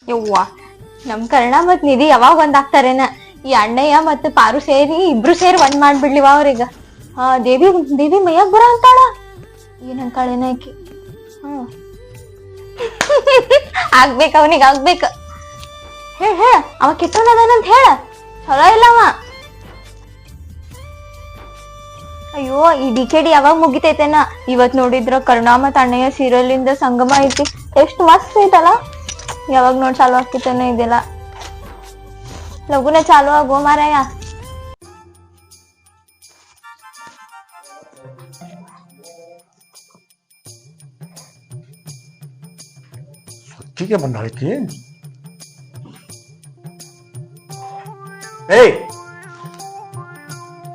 ಯವ್ವಾ ನಮ್ ಕರ್ಣ ಮತ್ ನಿಧಿ ಯಾವಾಗ ಒಂದಾಗ್ತಾರೇನ? ಈ ಅಣ್ಣಯ್ಯ ಮತ್ ಪಾರು ಸೇರಿ ಇಬ್ರು ಸೇರಿ ಒಂದ್ ಮಾಡ್ಬಿಡ್ಲಿವ ಅವ್ರೀಗ. ದೇವಿ ದೇವಿ ಮೈಯಾಗ ಬರ ಅಂತಾಳ. ಏನ್ ಅಂತಾಳೇನ ಆಕಿ? ಆಗ್ಬೇಕ ಅವನಿಗ ಆಗ್ಬೇಕ. ಹೇಳ ಅವ ಕೆಟ್ಟವನದಾನಂತ ಹೇಳ. ಚಲೋ ಇಲ್ಲ ಅವ. ಅಯ್ಯೋ ಈ ಡಿಕೆಡಿ ಯಾವಾಗ ಮುಗಿತೈತೆನ? ಇವತ್ ನೋಡಿದ್ರ ಕರ್ಣ ಮತ್ ಅಣ್ಣಯ್ಯ ಸೀರಿಯಲ್ ಇಂದ ಸಂಗಮ ಐತಿ. ಎಷ್ಟ್ ಮಸ್ತ್ ಐತಲ್ಲ. ಯಾವಾಗ ನೋಡ್ ಚಾಲು ಆಗ್ತಿತ್ತೇನೋ ಇದೆಲ್ಲ. ಲಗುನ ಚಾಲು ಆಗೋ ಮಾರಾಯ. ಸೊಕ್ಕಿಗೆ ಬಂದಾಳಕಿ. ಏಯ್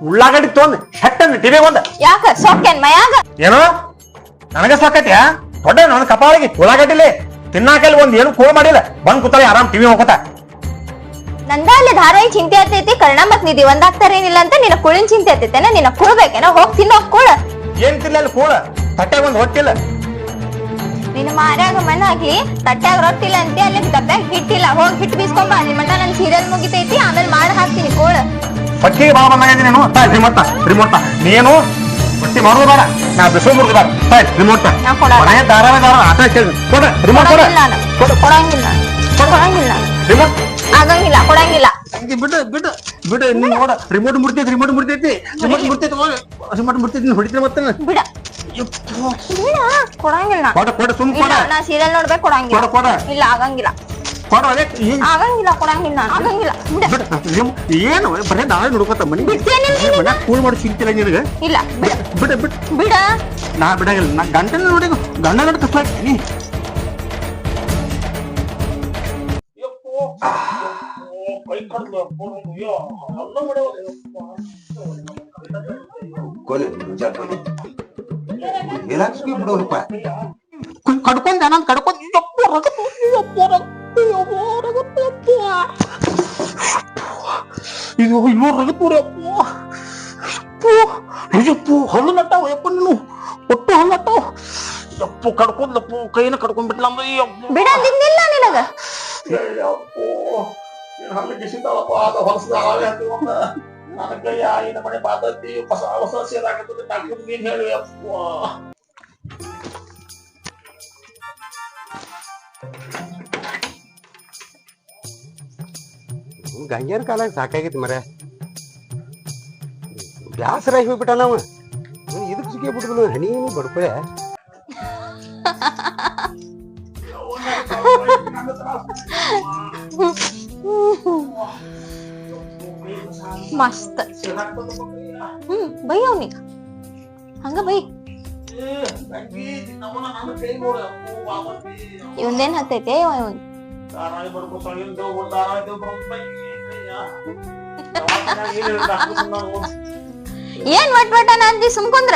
ಉಳ್ಳಾಗಡ್ಡಿ ತೊಂದ್ ಶೆಟ್ಟನ್ ಟಿವಿ ಒಂದ. ಯಾಕ ಸೊಕ್ಕೇನ್ ಮಯಾಗ? ಏನೋ ನನಗ ಸಾಕತ್ಯಾ? ದೊಡ್ಡ ನನ್ನ ಕಪಾಳಿಗೆ ಉಳ್ಳಾಗಡ್ಡಿಲಿ ತಿನ್ನಾಕಲ್ಲಿ ಒಂದ್ ಏನು ಕೂಳ ಮಾಡಿಲ್ಲ. ಬಂದ್ ಕೂತಾಳೆ ಆರಾಮ್ ಟಿವಿ ಹೋಗತ್ತ. ನಂದ ಅಲ್ಲಿ ಧಾರಾವಾಹಿ ಚಿಂತೆ ಆತೈತಿ. ಕರ್ಣ ಮತ್ ನಿಧಿ ಒಂದಾಗ್ತಾರೇನಿಲ್ಲ ಅಂತ ನಿನ್ನ ಕುಳಿನ ಚಿಂತೆ ಆತೈತೇನ? ನಿನ್ನ ಕುಳ್ಬೇಕೇನ? ಹೋಗ್ ತಿನ್ನೋಗ್ ಕೂಳ. ಏನ್ ತಿನ್ನ ಅಲ್ಲಿ ಕೂಳ? ತಟ್ಟಾಗ ಒಂದ್ ಹೊಟ್ಟಿಲ್ಲ. ನಿನ್ನ ಮಾರ್ಯಾಗ ಮಣ್ಣ ಹಾಕಿ ತಟ್ಟ್ಯಾಗ ರೊಟ್ಟಿಲ್ಲ ಅಂತೆ, ಅಲ್ಲಿ ಡಬ್ಬ್ಯಾಗ ಹಿಟ್ಟಿಲ್ಲ. ಹೋಗಿ ಹಿಟ್ಟು ಬೀಸ್ಕೊಂಬ. ನಿಮ್ಮಣ್ಣ ನನ್ ಸೀರಿಯಲ್ ಮುಗಿತೈತಿ, ಆಮೇಲೆ ಮಾಡಿ ಹಾಕ್ತೀನಿ ಕೂಳ. ಪಕ್ಕಿಗೆ ಬಾಳ ಬಂದಾಗಿದ್ದೀನಿ ನೀನು. ರಿಮೋಟ್ ನೀನು ಬಟ್ಟಿ ಮಾಡೋದು ಬೇಡ, ನಾ ಬಿಸಿಲು ಮುರಿದು ಬೇಡ. ರಿಮೋಟ್ ಧಾರಾವಾಹಿ ಆಟ ಕೇಳಿ ಕೊಡ. ರಿಮೋಟ್ ಕೊಡಂಗಿಲ್ಲ ರಿಮೋಟ್ ಆಗಂಗಿಲ್ಲ, ಕೊಡಂಗಿಲ್ಲ. ಬಿಡು ಬಿಡು ಬಿಡು. ನೀನ್ ನೋಡ ರಿಮೋಟ್ ಮುರ್ತೈತಿ. ರಿಮೋಟ್ ಮುರ್ತೈತಿ ಹೊಡಿತೀನಿ ಮತ್ತೆ. ಬಿಡ ಕೊಡಂಗಿಲ್ಲ. ಕೊಡ ಸುಮ್ ಕೊಡ. ನಾ ಸೀರಿಯಲ್ ನೋಡ್ಬೇಕು. ಕೊಡಂಗಿಲ್ಲ. ಕೊಡ ಇಲ್ಲ ಆಗಂಗಿಲ್ಲ. ಕೊಡ ಆಗಂಗಿಲ್ಲ, ಕೊಡಂಗಿಲ್ಲ, ಆಗಂಗಿಲ್ಲ. ಏನು ಬರೇ ನಾಳೆ ನೋಡ್ಕೋತ ಮನಿ ಮನ್ಯಾಗ ಕೂಲ್ ಮಾಡಿ ಸಿಗ್ತಿಲ್ಲ ನಿನಗೆ. ಇಲ್ಲ ಬಿಡ ಬಿಡ ಬಿಡ. ನಾ ಬಿಡಾಗಿಲ್ಲ. ನಾ ಗಂಡನ ನೋಡಿ ಕಷ್ಟ ಆಗ್ತೀನಿ. ಕಡ್ಕೊಂಡ್ ನಾನು ಕಡ್ಕೊಂಡ್ ಇದು ಇನ್ನೂ ರಗತ್ಪುರ ಅಪ್ಪು ಹಲ್ಲು ನಟ್ಟಾವ. ಯಪ್ಪ ನೀನು ಒಟ್ಟು ಹಲ್ಲು ನಟ್ಟಾವ. ಯಪ್ಪು ಕಡ್ಕೊಂಡ್ಲಪ್ಪು ಕೈನ ಕಡ್ಕೊಂಡ್ಬಿಟ್ಲ. ಬಿಡಂದಿಲ್ಲ ನಿನಗ. ಅಪ್ಪು ಹಲ್ಲು ಕಿಸಿತಾಳಪ್ಪ. ಹೊಲಸದ ನನ್ನ ಕೈಯ ಆಯಿನ ಮನೆ ಬಾದತ್ತಿ ಹೊಸ ಹೊಸ ಸೇದಾಕತ್ತದೆ. ಡಾಕ್ಟರ್ ನೀನ್ ಹೇಳಿ ಅಪ್ಪು. ಗಂಗ್ಯಾನ ಕಾಲಾಗ ಸಾಕಾಗೈತಿ ಮರ. ಬ್ಯಾಸರಾಗಿ ಹೋಗ್ಬಿಟ್ಟ ನಾವ. ಇದಕ್ಕೆ ಸಿಕ್ಕೇ ಬಿಡುದು ಹನಿ ಬಡ್ಕೊಳೆ. ಮಸ್ತ್. ಬೈ ಅವನಿಗ ಹಂಗ ಬೈ. ಇವಂದೇನ್ ಹತ್ತೈತೆ ಇವನ್? ಏನ್ ವಟ್ ವಟನ ಅಂದಿ ಸುಮ್ಕೊಂದ್ರ?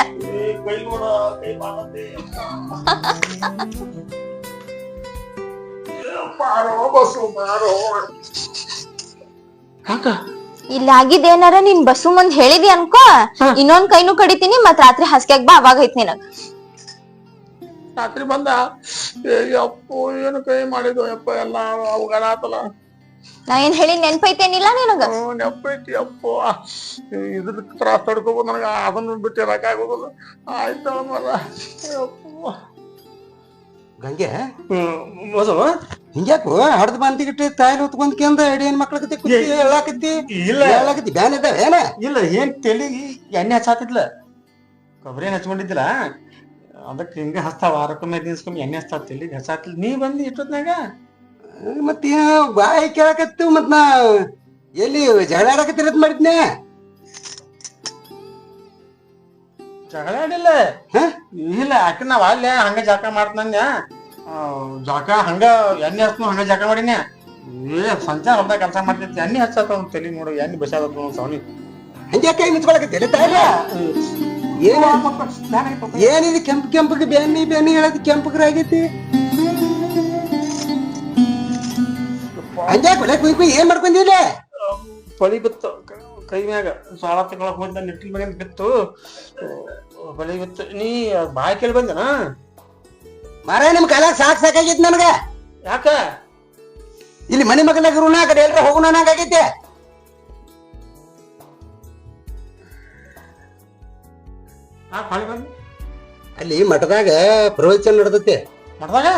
ಇಲ್ಲಿ ಆಗಿದ್ದೇನಾರ ನೀನ್ ಬಸ್ಸು ಮುಂದ್ ಹೇಳಿದಿ ಅನ್ಕೋ, ಇನ್ನೊಂದ್ ಕೈನು ಕಡಿತೀನಿ. ಮತ್ ರಾತ್ರಿ ಹಾಸ್ಗ್ಯಾಗ ಬಾ, ಅವಾಗ ಐತ್ ನಿನಗ. ರಾತ್ರಿ ಬಂದ ಅಪ್ಪು ಏನು ಕೈ ಮಾಡಿದ್ವು ಯಪ್ಪ. ಎಲ್ಲ ಅವಘಡ ಆತಲ್ಲ. ನಾ ಏನ್ ಹೇಳಿ ನೆನ್ಪೈತೇನಿಲ್ಲ ನಿನಗ? ನೆನಪೈತಿ ಅಪ್ಪು. ಇದ್ರ ತ್ರಾಸ ತಡ್ಕೋಬೋದು ನನಗ. ಅದನ್ನ ಬಿಟ್ಟು ಇರಕ್ ಆಗೋದಿಲ್ಲ. ಆಯ್ತಳ ಮರ. ಗಂಗೆ ಹಿಂಗ್ಯಾಕು ಹಡ್ದು ಬಂದಿಗಿಟ್ಟು ತಾಯಿಲ್ ಹೊತ್ಕೊಂಡ್ಕಂದ ಎಡಿಯನ್ ಮಕ್ಳಕತಿ ಹೇಳಾಕತ್ತಿ. ಇಲ್ಲ ಹೇಳಾಕತ್ತಿ ಬ್ಯಾನ್ ಇದ್ದಾವ ಏನ? ಇಲ್ಲ ಏನ್ ತೆಲಿಗಿ ಎಣ್ಣೆ ಹಚ್ಚಾತಿದ್ಲ, ಕೊಬ್ಬರಿ ಏನ್ ಹಚ್ಕೊಂಡಿದ್ದಿಲ್ಲ. ಅದಕ್ಕೆ ಹಿಂಗ ಹಚ್ತಾವ. ವಾರಕ್ಕೊಮ್ಮೆ ದಿವ್ಸಕ್ಕೊಮ್ಮೆ ಎಣ್ಣೆ ಹಚ್ತಾವ ತೆಲಿಗೆ ಹಚ್ಚಾತಿಲ್. ನೀ ಬಂದಿ ಇಷ್ಟೊತ್ನಾಗ ಮತ್ತ ಬಾಯಿ ಕೇಳಾಕತ್ತು. ಮತ್ ನಾ ಎಲ್ಲಿ ಜಗಳ ಆಡಕತ್ತಿರತ್ ಮಾಡಿದ್ನೆ. ಜಗಳ ಆಡಿಲ್ಲ. ಇಲ್ಲ ಯಾಕೆ ನಾವ್ ಅಲ್ಲೇ ಹಂಗ ಜಾಕ ಮಾಡ್ತಂದ. ಜಾಕ ಹಂಗ ಎಣ್ಣೆ ಹಚ್ನು ಹಂಗ ಜಾಕ ಮಾಡಿನ. ಸಂಜೆ ಹೊಲ್ದಾಗ ಕೆಲಸ ಮಾಡ್ತೈತಿ. ಎಣ್ಣೆ ಹಚ್ಚತ್ತ ತಲೆ ನೋಡು. ಎಣ್ಣೆ ಬಸಾದ ಸವನಿ ಹಂಗೆ ಕೈ ಮುಚ್ಕೊಳಕತ್ತಿ. ಏನಿದೆ ಕೆಂಪು ಕೆಂಪಗೆ ಬೆನ್ನಿ ಬೆನ್ನಿ ಹೇಳದ್ ಕೆಂಪಗ್ರಾಗೈತಿ. ಹಂಗ್ಯಾಕ ಒಳ್ಳೆ ಕುಯ್ ಕುಯ್ ಏನ್ ಮಾಡ್ಕೊಂಡಿಲ್ಲ? ಪಳಿ ಬಿತ್ತು ಕೈ ಮ್ಯಾಗ. ಸಾಲ ತಗೊಳಕ್ ಬಂದ ನೆಟ್ಟಿಲ್ ಮ್ಯಾಗ ಬಿತ್ತು. ಬಳಿ ಬಿತ್ತು. ನೀ ಬಾಯ್ ಕೇಳಿ ಬಂದನ ಮಾರ. ನಿಮ್ ಕಾಲ ಸಾಕಾಗೈತಿ ನನಗ. ಯಾಕ ಇಲ್ಲಿ ಮನೆ ಮಗನಾಗ ಇರೋಣ ಆ ಕಡೆ ಎಲ್ರ ಹೋಗೋಣ ಅನ್ನಂಗಾಗೈತೆ. ಅಲ್ಲಿ ಮಠದಾಗ ಪ್ರವಚನ ನಡೆದತ್ತೆ. ಮಠದಾಗ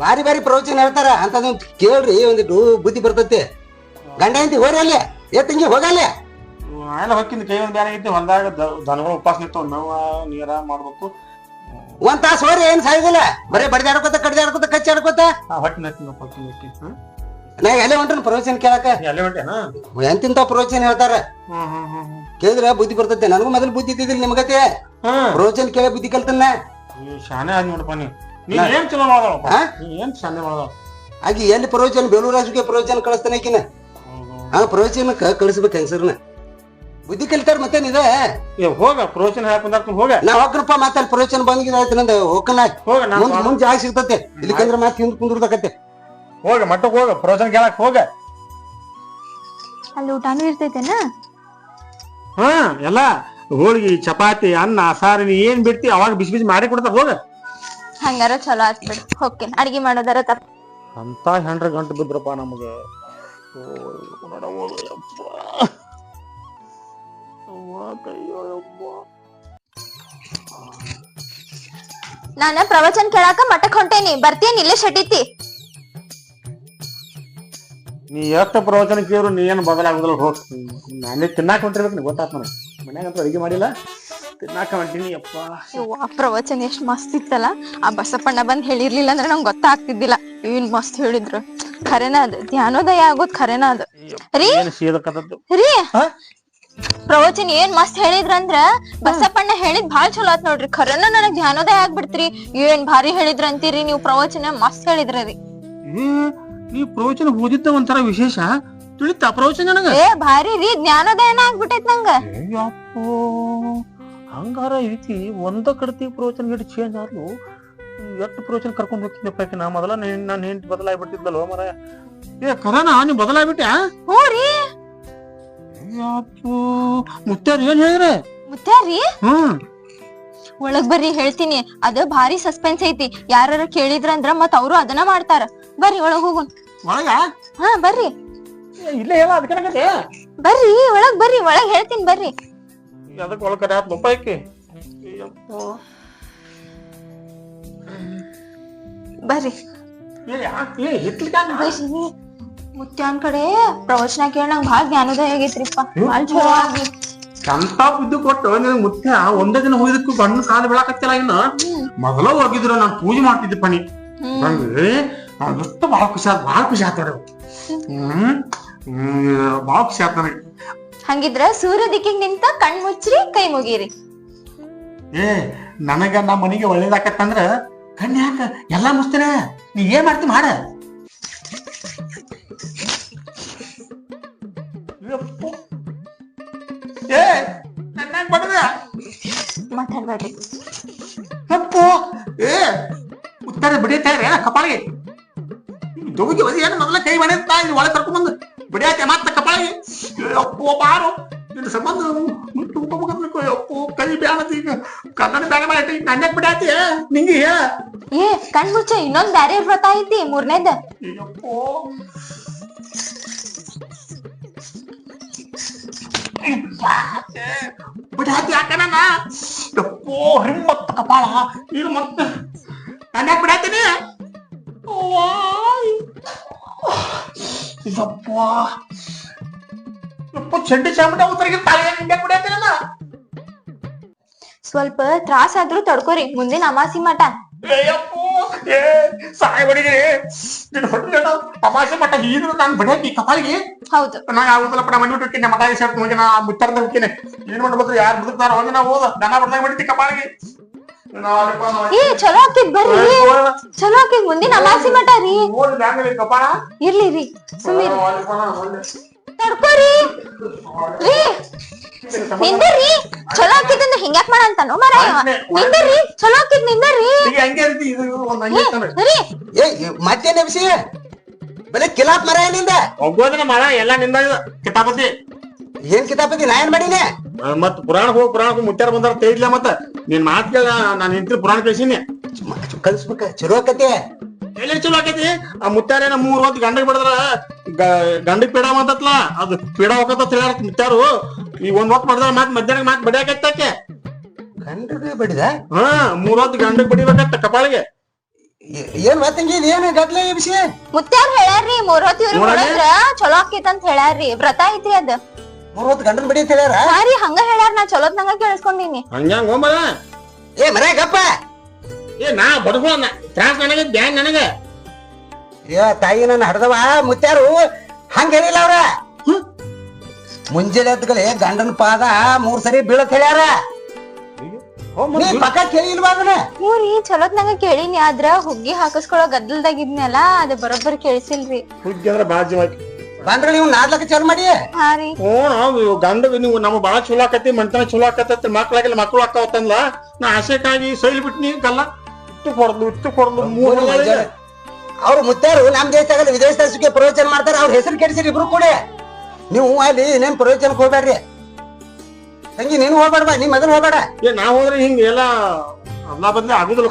ಬಾರಿ ಬಾರಿ ಪ್ರವಚನ ಹೇಳ್ತಾರ ಅಂತದೊಂದು ಕೇಳ್ರಿ, ಒಂದಿಟ್ಟು ಬುದ್ಧಿ ಬರ್ತೈತಿ. ಗಂಡ ಹೆಂಡತಿ ಹೋರಿ ಅಲ್ಲಿ ತಂಗಿ ಹೋಗಲ್ಲ. ಎಲ್ಲ ಹೊಕ್ಕಿಂದ ಕೈ ಒಂದ್ ಬ್ಯಾನ್ ಆಗೈತಿ. ಹೊಲ್ದಾಗ ದನಗಳು ಉಪವಾಸ ನಿಂತಾವ, ಮೇವ ನೀರ ಮಾಡ್ಬೇಕು. ಒಂದ್ ತಾಸ ಹೋರಿ ಏನ್ ಸಾಯ್ದಿಲ್ಲ, ಬರೀ ಬಡ್ದಾಡ್ಕೋತ ಕಡ್ದಾಡ್ಕೋತ ಕಚ್ಚಾಡ್ಕೋತ ಹೊಟ್ಟಿನ ನಾ ಎಲ್ಲೇ ಹೊಂಟ್ರನ್ ಪ್ರವಚನ ಕೇಳಕ. ಎಲ್ಲೇ ಹೊಂಟೇನಾ? ಎಂತಿಂತ ಪ್ರವಚನ ಹೇಳ್ತಾರ ಕೇಳಿದ್ರ ಬುದ್ಧಿ ಬರ್ತೈತೆ. ನನಗೂ ಮೊದಲು ಬುದ್ಧಿ ಇದ್ದಿದ್ದಿಲ್ಲ, ನಿಮ್ಗತೆ ಪ್ರವಚನ ಕೇಳ ಬುದ್ಧಿ ಕಲ್ತನ್ನ. ಶಾನೆ ಆದ್ ನೋಡಪ್ಪ ನೀ ಏನ್ ಚಲೋ ಮಾಡದಪ್ಪ, ನೀ ಏನ್ ಶಾನೆ ಮಾಡದ. ಆಗಿ ಎಲ್ಲಿ ಪ್ರವಚನ ಬೇಲೂರಾಜುಗೆ ಪ್ರವಚನ ಕಳಿಸ್ತಾನೆ ಆಕಿನ. ಪ್ರವಚನಕ್ಕ ಕಳಿಸ್ಬೇಕು ಹೆಂಗಸರ್ನ, ಬುದ್ಧಿ ಕಲಿತಾರ. ಮತ್ತೇನಿದೆ ಹೋಗ ಪ್ರವಚನ ಹಾಕೊಂಡ್ ಹೋಗ. ನಾ ಹೋಗ್ರಪ್ಪ ಮತ್ತೆ ಅಲ್ಲಿ ಪ್ರವಚನ ಬಂದಿದ್ ಆಯ್ತು ನಂದ ಹೋಗನ ಮುಂದ್ ಜಾಗ ಸಿಗ್ತತೆ. ಇಲ್ಲಿಕಂದ್ರ ಮತ್ತೆ ಹಿಂದ್ ಕುಂದಿರ್ದಕತ್ತೆ. ಹೋಗ ಮಟ್ಟಕ್ ಹೋಗ, ಪ್ರವಚನ ಕೇಳಕ್ ಹೋಗ. ಅಲ್ಲಿ ಊಟಾನು ಇರ್ತೈತೆನ? ಎಲ್ಲ ಹೋಳಿಗೆ ಚಪಾತಿ ಅನ್ನ ಸಾರು ನೀ ಏನ್ ಬಿಡ್ತಿ ಅವಾಗ ಬಿಸಿ ಬಿಸಿ ಮಾಡಿ ಕೊಡ್ತಾರ. ಹೋಗ ಹಂಗಾರ ಚಲೋ ಆತ್ ಬಿಡು, ಹೋಗ್ತೇನೆ. ಅಡಿಗೆ ಮಾಡೋದಾರ ತಪ್ಪ ಅಂತ ಹೆಂಡ್ರ ಗಂಟು ಬಿದ್ರಪ್ಪ ನಮಗ. ನಾನ ಪ್ರವಚನ ಕೇಳಾಕ ಮಠಕ್ ಹೊಂಟೇನಿ, ಬರ್ತೀನಿ. ಇಲ್ಲೇ ಶೆಟ್ಟಿತಿ. ನೀ ಎಷ್ಟು ಪ್ರವಚನ ಕೇಳು ನೀ ಏನು ಬದಲಾಗುದಿಲ್ಲ. ಹೋಗ್ ನಾನೇ ತಿನ್ನಾಕ ಹೊಂಟಿರ್ಬೇಕು. ನೀ ಗೊತ್ತಾತ್ ನನಗೆ. ಮನ್ಯಾಗಂತೂ ಅಡಿಗೆ ಮಾಡಿಲ್ಲ, ತಿನ್ನಾಕ ಹೊಂಟೀನಿ. ಅಪ್ಪ ಪ್ರವಚನ ಎಷ್ಟ್ ಮಸ್ತ್ ಇತ್ತಲ್ಲ. ಆ ಬಸಪ್ಪಣ್ಣ ಬಂದ್ ಹೇಳಿರ್ಲಿಲ್ಲ ಅಂದ್ರೆ ನಂಗೆ ಗೊತ್ತಾಗ್ತಿದ್ದಿಲ್ಲ. ಏನ್ ಮಸ್ತ್ ಹೇಳಿದ್ರು. ಖರೇನ ಅದು ಧ್ಯಾನೋದಯ ಆಗೋದ್ ಖರೇನ ಅದು ರೀ. ರೀ ಪ್ರವಚನ ಏನ್ ಮಸ್ತ್ ಹೇಳಿದ್ರಂದ್ರ ಬಸಪ್ಪಣ್ಣ ಹೇಳಿದ್ ಬಾಳ್ ಚಲೋ ಆತ್ ನೋಡ್ರಿ. ಖರೇನ ನನಗ್ ಧ್ಯಾನೋದಯ ಆಗ್ಬಿಡ್ತ್ರಿ. ಏನ್ ಭಾರಿ ಹೇಳಿದ್ರ ಅಂತೀರಿ ನೀವು. ಪ್ರವಚನ ಮಸ್ತ್ ಹೇಳಿದ್ರಿ. ನೀ ಪ್ರವಚನ ಓದಿದ್ದ ಒಂಥರ ವಿಶೇಷ ತಿಳಿತ ಪ್ರವಚನ ನನಗ. ಭಾರಿ ರೀ, ಜ್ಞಾನೋದಯನ ಆಗ್ಬಿಟ್ಟೈತ್ ನಂಗ. ಹಂಗಾರ ಐತಿ ಒಂದ ಕಡತಿ ಪ್ರವಚನ ಗಿಡ ಚೇಂಜ್ ಆದ್ಲು. ಎಷ್ಟು ಪ್ರವಚನ ಕರ್ಕೊಂಡ್ ಹೋಗ್ತಿದ್ನಪ್ಪ ನಾ. ಮೊದಲ ನಾನು ಹೆಂಡತಿ ಬದಲಾಗ್ಬಿಟ್ಟಿದ್ಲಲ್ವ ಮರ. ಕರನಾ ನೀ ಬದಲಾಗ್ಬಿಟ್ಟ್ಯಾ? ಹ್ಞೂ ರೀ. ಮುತ್ಯಾರ ಏನ್ ಹೇಳಿದ್ರೆ? ಮುತ್ಯಾರಿ ಒಳಗ್ ಬರ್ರಿ ಹೇಳ್ತೀನಿ. ಅದ ಭಾರಿ ಸಸ್ಪೆನ್ಸ್ ಐತಿ. ಯಾರ ಕೇಳಿದ್ರಂದ್ರ ಮತ್ ಅವ್ರು ಅದನ್ನ ಮಾಡ್ತಾರ. ಬರ್ರಿ ಒಳಗ್ ಹೋಗೋಣ. ಒಳಗ? ಬರ್ರಿ. ಇಲ್ಲೇ ಹೇಳ ಅದಕ್ಕೆ ಬರ್ರಿ ಒಳಗ್ ಬರ್ರಿ, ಒಳಗ್ ಹೇಳ್ತೀನಿ ಬರ್ರಿ. ಅದಕ್ಕೆ ಒಳಗ್ ಕರೆ ಆತ್ ಬಪ್ಪಾಯ್ಕಿ. ಬರ್ರಿ. ಮುತ್ಯಾನ್ ಕಡೆ ಪ್ರವಚನ ಕೇಳ ನಂಗ್ ಭಾಳ ಜ್ಞಾನೋದಯ ಆಗೈತ್ರಿಪ್ಪ. ಭಾಳ ಚಲೋ ಆಗಿ ಅಂತ ಬುದ್ಧಿ ಕೊಟ್ಟು ನಿನ್ ಮುತ್ಯ ಒಂದೇ ದಿನ ಹೋಗಿದಕ್ಕೂ ಗಂಡು ಕಾಲು ಬೆಳಕತ್ತಿಲ್ಲ. ಇನ್ನ ಮೊದಲ ಹೋಗಿದ್ರು ನಾನು ಪೂಜೆ ಮಾಡ್ತಿದ್ದಪ್ಪ. ನೀ ನಂಗೆ ಅಷ್ಟು ಭಾಳ ಖುಷಿ ಆತ್, ಭಾಳ ಖುಷಿ ಆತ. ಭಾಳ ಖುಷಿ ಆತ ನನಗೆ. ಹಂಗಿದ್ರ ಸೂರ್ಯ ದಿಕ್ಕಿಗೆ ನಿಂತ ಕಣ್ ಮುಚ್ಚ್ರಿ, ಕೈ ಮುಗೀರಿ. ನನಗ ನಮ್ಮ ಮನೆಗೆ ಒಳ್ಳೇದಾಕತ್ತಂದ್ರ ಕಣ್ಣು ಯಾಕ ಎಲ್ಲಾ ಮುಚ್ತೇನೆ. ನೀ ಏನ್ ಮಾಡ್ತಿ ಮಾಡ. ಮಾತಾಡ್ಬೇಡ್ರಿ. ಉತ್ತರ ಬಿಡಿತಾರೆ ಕಪಾಳಿಗೆ ದೊಗಿ ಒದಿ ಏನು ಮೊದಲ ಕೈ ಮನೆ ಒಳಗೆ ಕರ್ಕೊಂಡ್ಬಂದು ಬಿಡಿಯಾತೆ ಮತ್ತ ಕಪಾಳಿಗೆ. ಅಪ್ಪೋ ಬಾರು ನಿನ್ನ ಸಂಬಂಧ ಅಪ್ಪೋ ಕೈ ಬ್ಯಾನತಿ ಕನ್ನಡ ಬ್ಯಾನೆ ಮಾಡಿ ನನ್ಯಾಕ್ ಬಿಡಾತಿ ನಿಂಗೆ. ಕಣ್ ಮುಚ್ಚ. ಇನ್ನೊಂದ್ ಬ್ಯಾರೆ ವ್ರತ ಐತಿ, ಮೂರನೇದ. ಬಿಡಾತಿ ಯಾಕನ ಅಪ್ಪೋ ಹಿಮ್ಮತ್ತ ಕಪಾಳ ನೀನು ಮತ್ತ ನನ್ಯಾಕ್ ಬಿಡಾತೀನಿ. ಚಂಡಿ ಚಾಮುಂಡ ಉತ್ತರಗಿನ ತಾಳೆ ಬಿಡಾತೀನಲ್ಲ. ಸ್ವಲ್ಪ ತ್ರಾಸ ಆದ್ರೂ ತಡ್ಕೋರಿ, ಮುಂದಿನ ಅಮಾಸಿ ಮಠ. ಸಾಯ ಬಡಿಗೆ ತಮಾಷೆ ಮಟ್ಟ ಹೀದ್ರು ನಾನು ಬಡಿಯಾಕಿ ಕಪಾಳಿಗೆ. ಹೌದು, ನಾ ಯಾವ್ದಲ್ಲಪ್ಪ ಮನೆ ಬಿಟ್ಟು ಮಠ ಸೇರ್ತ ಹೋಗಿ ನಾ ಮುತ್ತರ್ದ ಹೋಗ್ತೀನಿ. ಏನ್ ಮಾಡ್ಬೋದು, ಯಾರು ಬಿಡ್ತಾರ ಹೋಗಿ ನಾವು ಹೋದ ದನ ಬರ್ದಾಗ ಬಿಡ್ತಿ ಕಪಾಳಿಗೆ. ಚಲೋ ಆಕಿದ್ ಬರ್ರಿ, ಚಲೋ ಆಕಿದ್ ಮುಂದಿನ ಅಮಾಸಿ ಮಠ ರೀ. ಕಪಾಳ ಇರ್ಲಿ ರೀ, ಸುಮ್ಮೀರಿ, ತಡ್ಕೋರಿ ರೀ. ನಿಂದರ್ರಿ, ಚಲೋ ಆಕಿದಂದ್ರ ಹಿಂಗ್ಯಾಕ್ ಮಾಡ ಅಂತಾನೋ ಮಾರಾಯ. ನಿಂದರ್ರಿ, ಚಲೋ ಆಕಿದ್ ನಿಂದರ್ರಿ. ಮತ್ತೇನ ವಿಷಯ ಬರೀ ಕಿಲಾಪ್ ಮರ ಏನಿಂದ ಒಗ್ಗೋದಿನ ಮರ ಎಲ್ಲ ನಿಂದ ಕಿತಾಪತಿ. ಏನ್ ಕಿತಾಪತಿ ನಾ ಏನ್ ಮಾಡೀನಿ? ಮತ್ ಪುರಾಣ ಹೋಗಿ ಮುಟ್ಟಾರ ಬಂದಾರ ತೇಜ್ಲ. ಮತ್ತ ನಿನ್ ಮಾತ್ ಕೇಳ ನಾನು ನಿಂತ ಪುರಾಣ ಕಳ್ಸೀನಿ. ಕಲ್ಸ್ಬೇಕ ಚಲೋ ಆಕತಿ. ಎಲ್ಲಿ ಚಲೋ ಆಕೈತಿ ಆ ಮುತ್ತಾರೇನ 3 ಹೊತ್ತು ಗಂಡಗ್ ಬಿಡದ್ರ ಗಂಡಗ್ ಪೀಡ ಮಾತತ್ಲ ಅದು ಪೀಡ ಹೋಗತ್ತ ಹೇಳ್ಯಾರ ಮುತ್ತಾರು ಈ 1 ಹೊತ್ತು ಮಾಡಿದ್ರ ಮತ್ ಮಧ್ಯಾಹ್ನ ಮಾತ್ ಬಡಿಯಾಕೈತಾಕೆ ಗಂಡಗೆ ಬಡಿದ 3 ಹೊತ್ತು ಗಂಡಗ್ ಬಡಿಬೇಕತ್ತ ಕಪಾಳಿಗೆ ಏನ್ ಮಾತಂಗಿ ಏನ್ ಗದ್ಲೆ ವಿಷಯ ಮುತ್ಯಾರ್ ಹೇಳ್ಯಾರ್ರಿ 3 ಹೊತ್ತು ಇವ್ರಿಗೆ ಕೊಡದ್ರ ಚಲೋ ಆಕೇತ್ ಅಂತ ಹೇಳ್ಯಾರ್ರಿ ವ್ರತ ಐತ್ರಿ ಅದ 3 ಹೊತ್ತು ಗಂಡನ್ ಬಡಿ ಅಂತ ಹೇಳ್ಯಾರ ಹಾ ರೀ ಹಂಗ ಹೇಳ್ಯಾರ ನಾ ಚಲೋತ್ ನಂಗ ಕೇಳಿಸ್ಕೊಂಡೀನಿ ಹಂಗ್ಯಾಂಗ ಹೋಮಲ್ಲ ಏ ಮರ ಗಪ್ಪ ನಾ ಬಡಸ್ಕೊಳ ತ್ರಾಸ್ ನನಗೆ ಬ್ಯಾನ್ ನನಗ ಏ ತಾಯಿ ನನ್ನ ಹಡ್ದವ ಮುತ್ಯಾರು ಹಂಗ ಹೇಳಿಲ್ಲ ಅವ್ರ ಮುಂಜಾನೆ ಎದ್ಗಲೆ ಗಂಡನ ಪಾದ 3 ಸರಿ ಬೀಳತ್ ಹೇಳ್ಯಾರ ನೀ ಪಕ್ಕ ಕೇಳಿಲ್ವಾ ಅದನ್ನ ಹ್ಞೂರಿ ಚಲೋತ್ ನಂಗ ಕೇಳಿನಿ ಆದ್ರ ಹುಗ್ಗಿ ಹಾಕಸ್ಕೊಳೋ ಗದ್ದಲ್ದಾಗಿದ್ನಲ್ಲ ಅದ ಬರೋಬ್ಬರಿ ಕೇಳಿಸಿಲ್ರಿ ಹುಗ್ಗಿ ಅಂದ್ರ ಬಾಜಿ ಬಂದ್ರ ನೀವು ನಾದ್ಲಕ್ಕ ಚಾಲು ಮಾಡಿ ಹಾ ರೀ ಗಂಡ ನೀವು ನಮ್ಗ್ ಬಾಳ ಚಲೋ ಆಕತಿ ಮಂತನ ಚಲೋ ಆಕತ್ತ ಮಕ್ಳಾಗಿಲ್ಲ ಮಕ್ಳು ಆಕಾವತ್ತಂದ್ಲ ನಾ ಆಸೆಕಾಗಿ ಸೈಲ್ ಬಿಟ್ನಿ ಕಲ್ಲ ಇಟ್ಟು ಕೊಡ್ಲು 3 ಅವ್ರು ಮುತ್ತಾರು ನಮ್ ದೇಶದಾಗ ವಿದೇಶದಾಗ ಸುಖಿ ಪ್ರವಚನ ಮಾಡ್ತಾರ ಅವ್ರ ಹೆಸರು ಕೆಡಿಸಿರಿ ಇಬ್ರು ಕೂಡ ನೀವು ಅಲ್ಲಿ ಏನೇನ್ ಪ್ರವಚನಕ್ಕೆ ಹೋಗ್ಬೇಡ್ರಿ ತಂಗಿ ನೀನು ಹೋಗ್ಬೇಡ ನೀ ಮೊದಲು ಹೋಗ್ಬೇಡ ನಾ ಹೋದ್ರೆ ಹಿಂಗ ಎಲ್ಲ ಅದ್ಲಾ ಬದ್ಲಿ ಆಗುದಿಲ್ಲ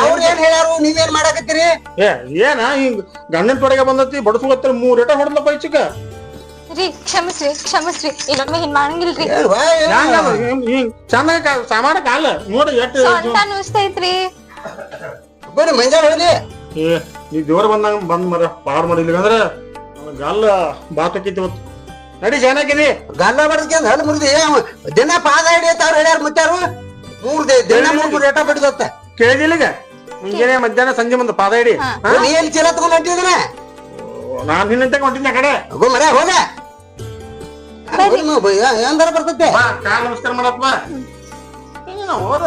ಅವ್ರ ಏನ್ ಹೇಳ್ಯಾರು ನೀವೇನ್ ಮಾಡಾಕತ್ತೀರಿ ಏನ ಹಿಂಗ್ ಗಂಡನ ತೊಡೆಗೆ ಬಂದತಿ ಬಡಸುಗತ್ತ 3 ಏಟ ಹೊಡೆದ್ಲಪ್ಪ ಈಚಕ ರೀ ಕ್ಷಮಿಸ್ರಿ ಇನ್ನೊಮ್ಮೆ ಹಿಂಗ್ ಮಾಡಂಗಿಲ್ರಿ ಹಿಂಗ್ ಚಂದ ಸಾಮಾನ ಕಾಲ ನೋಡಿ ಎಟ್ಟು ಸೊಂಟ ನುಸ್ತೈತ್ರಿ ಬರ್ರಿ ಮಂಜಾಳ ಹೋಗ್ಲಿ ನೀ ದೇವ್ರ ಬಂದ್ ಮರ ಪಾಡ್ ಮಾಡಿಲ್ಲ ಅಂದ್ರೆ ಗಲ್ಲ ಬಾತಕ್ಕಿತ್ತು ಇವತ್ತು ನಡಿ ಚೆನ್ನಾಗಿದಿ ಗಲ್ಲ ಬಡಕ್ಕೆ ಹಲ್ ಮುರಿದಿ ದಿನ ಪಾದ ಹಿಡಿಯತ್ತ ಅವ್ರು ಹೇಳ್ಯಾರ ಮುತ್ತಾರು 3 ದಿನ 3 ಏಟ ಬಡಿದತ್ತ ಕೇಳಿದಿಲ್ಲ ಈಗ ಮುಂಜಾನೆ ಮಧ್ಯಾಹ್ನ ಸಂಜೆ ಬಂದ ಪಾದ ಹಿಡಿ ನೀ ಎಲ್ಲಿ ಚೀಲ ತಗೊಂಡ್ ಹೊಂಟಿದನ ನಾನ್ ನಿನ್ನಂತೆ ಹೊಂಟಿದ್ದೆ ಆ ಕಡೆ ಗೋ ಮರ ಹೋಗ ಎಂದಾರ ಬರ್ತೈತೆ ಕಾಲ್ ನಮಸ್ಕಾರ ಮಾಡಪ್ಪ ಹೋದ